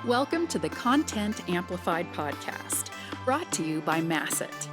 Welcome to the Content Amplified podcast, brought to you by Masset.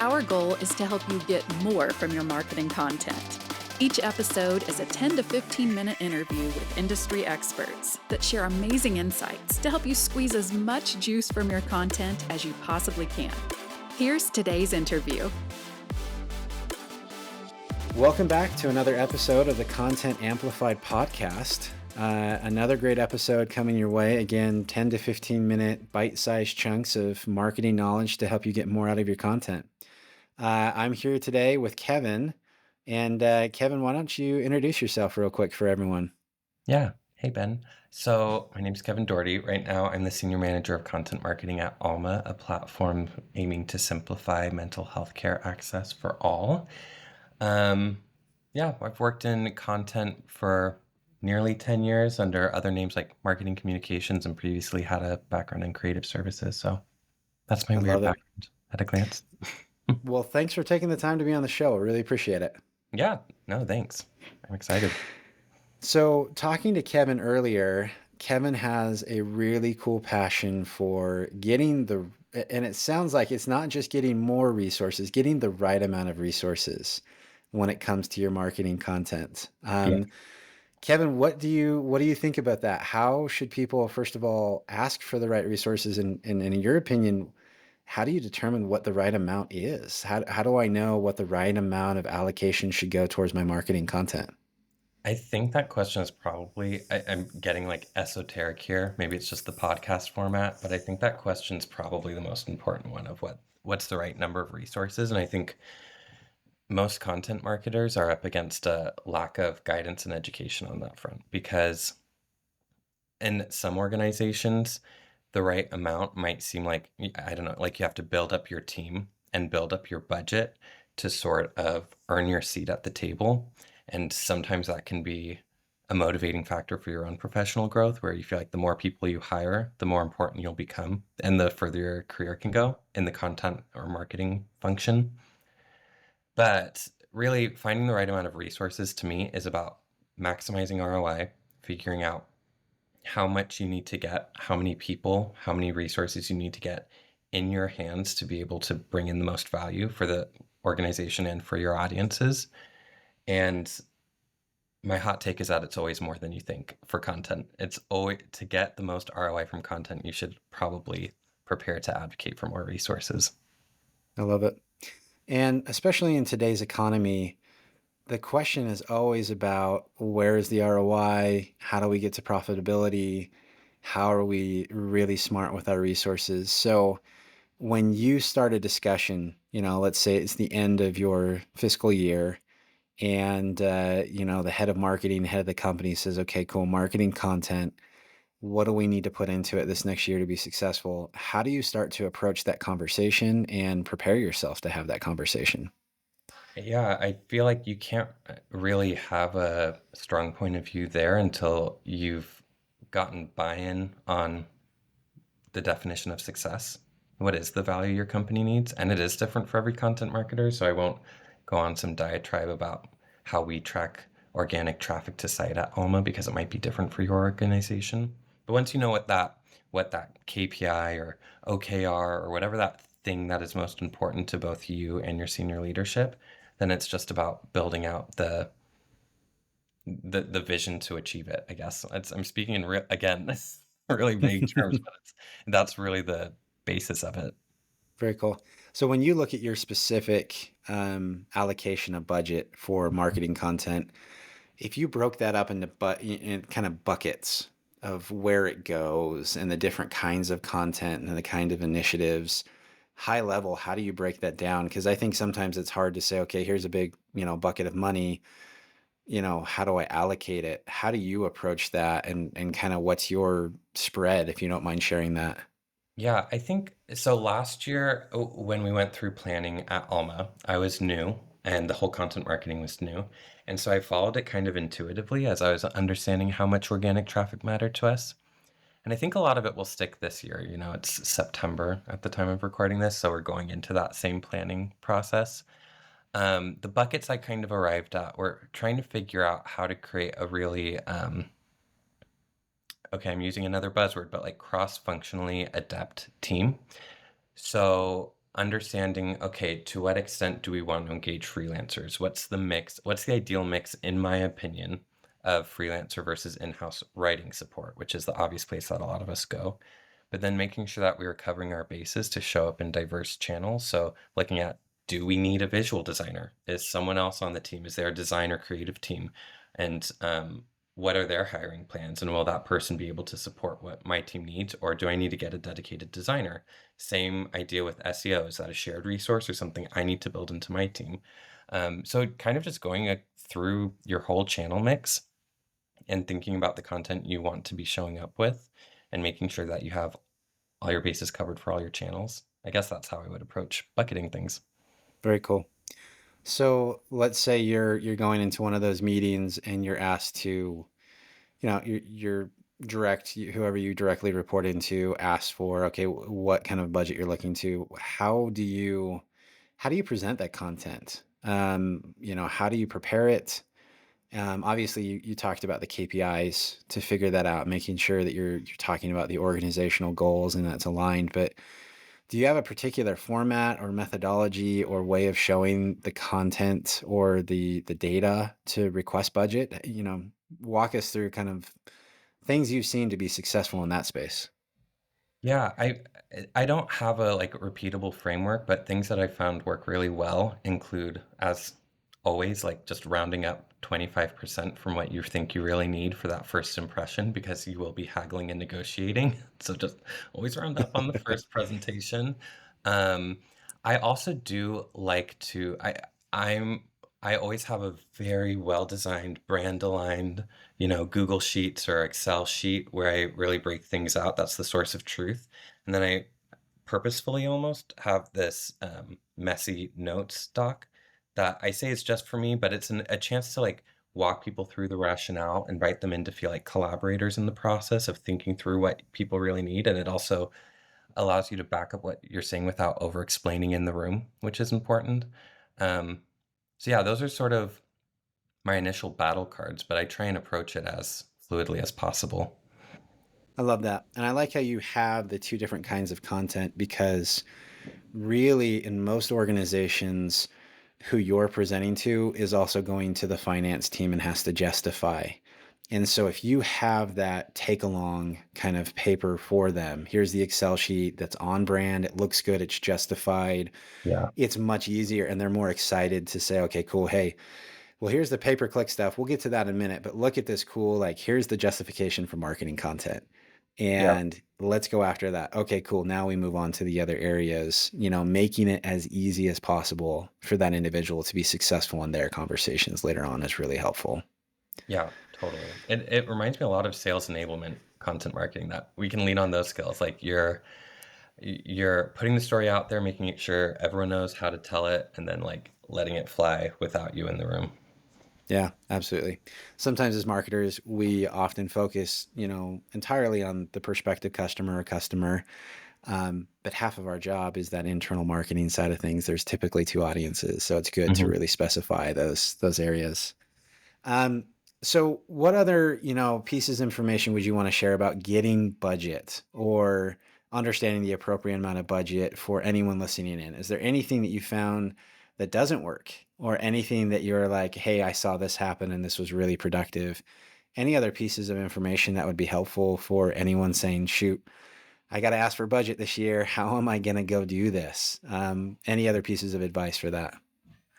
Our goal is to help you get more from your marketing content. Each episode is a 10 to 15 minute interview with industry experts that share amazing insights to help you squeeze as much juice from your content as you possibly can. Here's today's interview. Welcome back to another episode of the Content Amplified podcast. Another great episode coming your way. Again, 10 to 15 minute bite-sized chunks of marketing knowledge to help you get more out of your content. I'm here today with Kevin. And Kevin, why don't you introduce yourself real quick for everyone? Yeah. Hey, Ben. So my name's Kevin Doherty. Right now, I'm the Senior Manager of Content Marketing at Alma, a platform aiming to simplify mental health care access for all. I've worked in content for nearly 10 years under other names like marketing communications and previously had a background in creative services. So that's my I weird love it. background at a glance. Well, thanks for taking the time to be on the show. I really appreciate it. Yeah, no, thanks. I'm excited. So, talking to Kevin earlier, Kevin has a really cool passion for and it sounds like it's not just getting more resources, getting the right amount of resources when it comes to your marketing content. Yeah. Kevin, what do you think about that? How should people, first of all, ask for the right resources? And in your opinion, how do you determine what the right amount is? How do I know what the right amount of allocation should go towards my marketing content? I think that question is probably, I'm getting like esoteric here. Maybe it's just the podcast format, but I think that question's probably the most important one of what's the right number of resources. And I think most content marketers are up against a lack of guidance and education on that front because in some organizations, the right amount might seem like, I don't know, like you have to build up your team and build up your budget to sort of earn your seat at the table. And sometimes that can be a motivating factor for your own professional growth, where you feel like the more people you hire, the more important you'll become and the further your career can go in the content or marketing function. But really, finding the right amount of resources to me is about maximizing ROI, figuring out how much you need to get, how many people, how many resources you need to get in your hands to be able to bring in the most value for the organization and for your audiences. And my hot take is that it's always more than you think for content. It's always to get the most ROI from content, you should probably prepare to advocate for more resources. I love it. And especially in today's economy, the question is always about where is the ROI? How do we get to profitability? How are we really smart with our resources? So when you start a discussion, let's say it's the end of your fiscal year and, the head of marketing, head of the company says, okay, cool, marketing content. What do we need to put into it this next year to be successful? How do you start to approach that conversation and prepare yourself to have that conversation? Yeah, I feel like you can't really have a strong point of view there until you've gotten buy-in on the definition of success. What is the value your company needs? And it is different for every content marketer, so I won't go on some diatribe about how we track organic traffic to site at Alma because it might be different for your organization. But once you know what that KPI or OKR or whatever that thing that is most important to both you and your senior leadership, then it's just about building out the vision to achieve it, I guess. I'm speaking in again, really vague terms, but that's really the basis of it. Very cool. So when you look at your specific allocation of budget for marketing content, if you broke that up into in kind of buckets of where it goes and the different kinds of content and the kind of initiatives, high level, how do you break that down? Because I think sometimes it's hard to say, okay, here's a big, bucket of money. How do I allocate it? How do you approach that? And kind of what's your spread, if you don't mind sharing that? Yeah, I think so. Last year, when we went through planning at Alma, I was new and the whole content marketing was new. And so I followed it kind of intuitively as I was understanding how much organic traffic mattered to us. And I think a lot of it will stick this year. It's September at the time of recording this, so we're going into that same planning process. The buckets I kind of arrived at were trying to figure out how to create a really okay, I'm using another buzzword, but like cross-functionally adept team. So understanding, okay, to what extent do we want to engage freelancers? What's the mix? What's the ideal mix, in my opinion, of freelancer versus in-house writing support, which is the obvious place that a lot of us go. But then making sure that we are covering our bases to show up in diverse channels. So looking at, do we need a visual designer? Is someone else on the team? Is there a design or creative team? And what are their hiring plans? And will that person be able to support what my team needs? Or do I need to get a dedicated designer? Same idea with SEO. Is that a shared resource or something I need to build into my team? So kind of just going through your whole channel mix and thinking about the content you want to be showing up with and making sure that you have all your bases covered for all your channels. I guess that's how I would approach bucketing things. Very cool. So let's say you're going into one of those meetings and you're asked to, your whoever you directly report into asks for, okay, what kind of budget you're looking to. How do you present that content? How do you prepare it? Obviously, you talked about the KPIs to figure that out, making sure that you're talking about the organizational goals and that's aligned. But do you have a particular format or methodology or way of showing the content or the data to request budget? Walk us through kind of things you've seen to be successful in that space. Yeah, I don't have a like repeatable framework, but things that I found work really well include, as always, like just rounding up 25% from what you think you really need for that first impression, because you will be haggling and negotiating. So just always round up on the first presentation. Um, I also do like to I'm I always have a very well designed brand aligned, Google Sheets or Excel sheet where I really break things out. That's the source of truth. And then I purposefully almost have this messy notes doc that I say is just for me, but it's a chance to like walk people through the rationale, invite them in to feel like collaborators in the process of thinking through what people really need. And it also allows you to back up what you're saying without over explaining in the room, which is important. Um, so yeah, those are sort of my initial battle cards, but I try and approach it as fluidly as possible. I love that. And I like how you have the two different kinds of content because really in most organizations, who you're presenting to is also going to the finance team and has to justify. And so if you have that take along kind of paper for them, here's the Excel sheet that's on brand, it looks good, it's justified, Yeah. it's much easier and they're more excited to say, okay, cool. Hey, well, here's the pay per click stuff. We'll get to that in a minute, but look at this cool, like, here's the justification for marketing content. Yeah. And let's go after that. Okay, cool. Now we move on to the other areas, making it as easy as possible for that individual to be successful in their conversations later on is really helpful. Yeah, totally. It reminds me a lot of sales enablement content marketing that we can lean on those skills. Like you're putting the story out there, making it sure everyone knows how to tell it, and then like letting it fly without you in the room. Yeah, absolutely. Sometimes as marketers, we often focus, entirely on the prospective customer or customer. But half of our job is that internal marketing side of things. There's typically two audiences, so it's good to Mhm. really specify those areas. Um, so what other, pieces of information would you want to share about getting budget or understanding the appropriate amount of budget for anyone listening in? Is there anything that you found that doesn't work or anything that you're like, hey, I saw this happen and this was really productive? Any other pieces of information that would be helpful for anyone saying, shoot, I got to ask for budget this year. How am I going to go do this? Any other pieces of advice for that?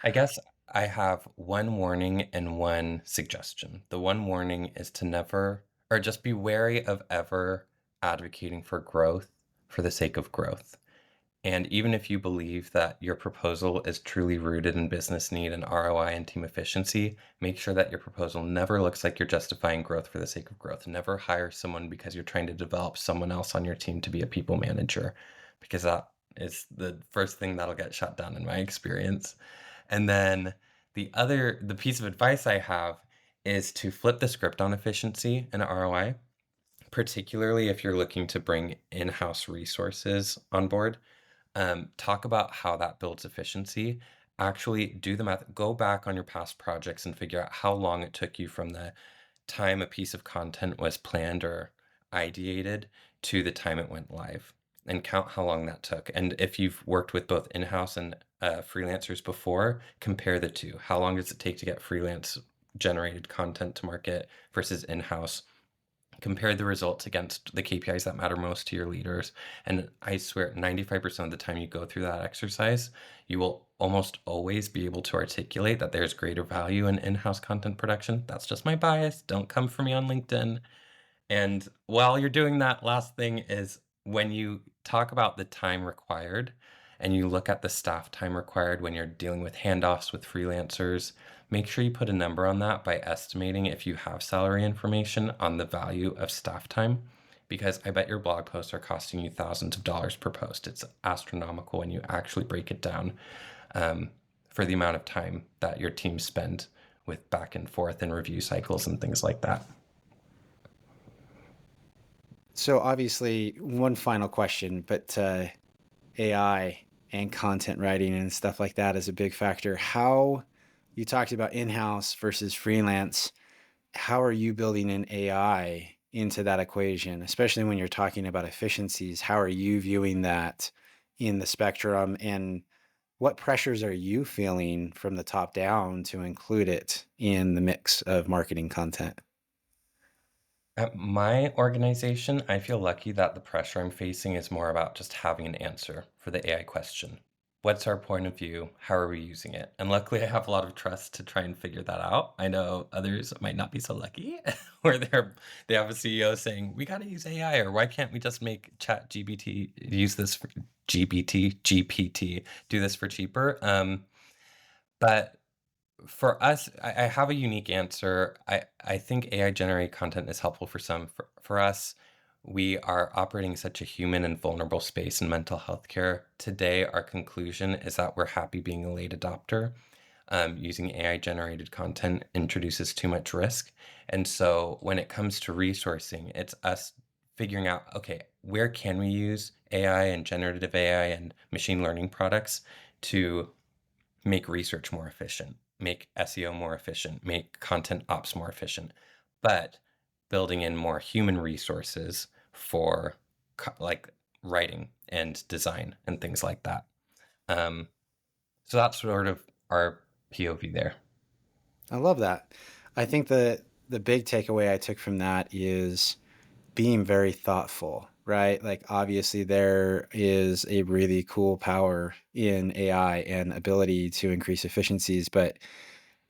I guess I have one warning and one suggestion. The one warning is to never, or just be wary of ever advocating for growth for the sake of growth. And even if you believe that your proposal is truly rooted in business need and ROI and team efficiency, make sure that your proposal never looks like you're justifying growth for the sake of growth. Never hire someone because you're trying to develop someone else on your team to be a people manager, because that is the first thing that'll get shut down in my experience. And then the piece of advice I have is to flip the script on efficiency and ROI, particularly if you're looking to bring in-house resources on board. Talk about how that builds efficiency. Actually do the math. Go back on your past projects and figure out how long it took you from the time a piece of content was planned or ideated to the time it went live and count how long that took. And if you've worked with both in-house and freelancers before, compare the two. How long does it take to get freelance generated content to market versus in-house? Compare the results against the KPIs that matter most to your leaders. And I swear, 95% of the time you go through that exercise, you will almost always be able to articulate that there's greater value in in-house content production. That's just my bias. Don't come for me on LinkedIn. And while you're doing that, last thing is when you talk about the time required and you look at the staff time required when you're dealing with handoffs with freelancers, make sure you put a number on that by estimating if you have salary information on the value of staff time. Because I bet your blog posts are costing you thousands of dollars per post. It's astronomical when you actually break it down for the amount of time that your team spend with back and forth and review cycles and things like that. So obviously, one final question, but AI and content writing and stuff like that is a big factor. How you talked about in-house versus freelance. How are you building an AI into that equation, especially when you're talking about efficiencies? How are you viewing that in the spectrum, and what pressures are you feeling from the top down to include it in the mix of marketing content? At my organization, I feel lucky that the pressure I'm facing is more about just having an answer for the AI question. What's our point of view? How are we using it? And luckily, I have a lot of trust to try and figure that out. I know others might not be so lucky, where they have a CEO saying, "We got to use AI," or "Why can't we just make Chat GBT use this for GPT, do this for cheaper?" But for us, I have a unique answer. I think AI generated content is helpful for some. For us, we are operating such a human and vulnerable space in mental health care. Today, our conclusion is that we're happy being a late adopter. Using AI generated content introduces too much risk. And so when it comes to resourcing, it's us figuring out, okay, where can we use AI and generative AI and machine learning products to make research more efficient, make SEO more efficient, make content ops more efficient, but building in more human resources for like writing and design and things like that. So that's sort of our POV there. I love that. I think the big takeaway I took from that is being very thoughtful, right? Like obviously there is a really cool power in AI and ability to increase efficiencies, but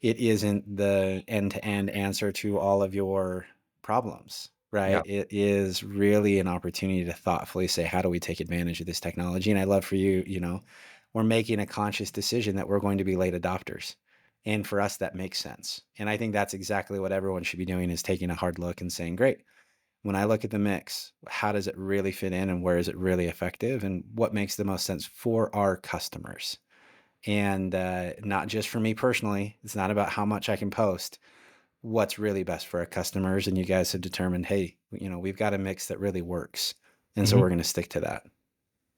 it isn't the end-to-end answer to all of your problems, right? Yeah. It is really an opportunity to thoughtfully say, how do we take advantage of this technology? And I love for you, we're making a conscious decision that we're going to be late adopters. And for us, that makes sense. And I think that's exactly what everyone should be doing, is taking a hard look and saying, great, when I look at the mix, how does it really fit in and where is it really effective and what makes the most sense for our customers? And not just for me personally. It's not about how much I can post. What's really best for our customers? And you guys have determined, hey, we've got a mix that really works. And so Mhm. we're going to stick to that.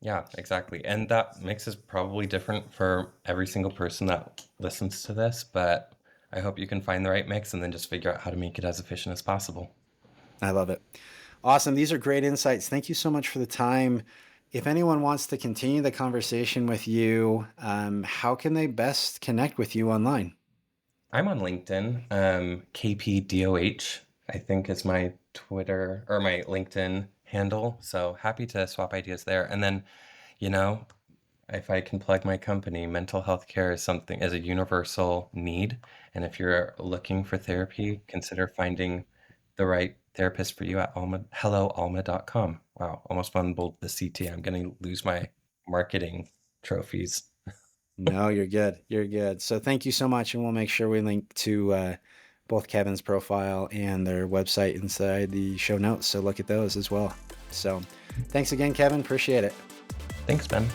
Yeah, exactly. And that mix is probably different for every single person that listens to this, but I hope you can find the right mix and then just figure out how to make it as efficient as possible. I love it. Awesome. These are great insights. Thank you so much for the time. If anyone wants to continue the conversation with you, how can they best connect with you online? I'm on LinkedIn. KPDOH, I think is my Twitter or my LinkedIn handle. So happy to swap ideas there. And then, you know, if I can plug my company, mental health care is a universal need. And if you're looking for therapy, consider finding the right therapist for you at helloalma.com. Wow, almost fumbled the CT. I'm going to lose my marketing trophies. No, you're good. You're good. So thank you so much. And we'll make sure we link to both Kevin's profile and their website inside the show notes. So look at those as well. So thanks again, Kevin. Appreciate it. Thanks, Ben.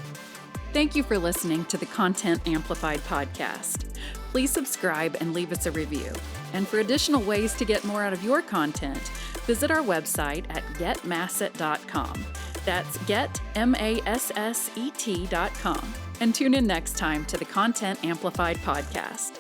Thank you for listening to the Content Amplified podcast. Please subscribe and leave us a review. And for additional ways to get more out of your content, visit our website at getmasset.com. That's getmasset.com. And tune in next time to the Content Amplified podcast.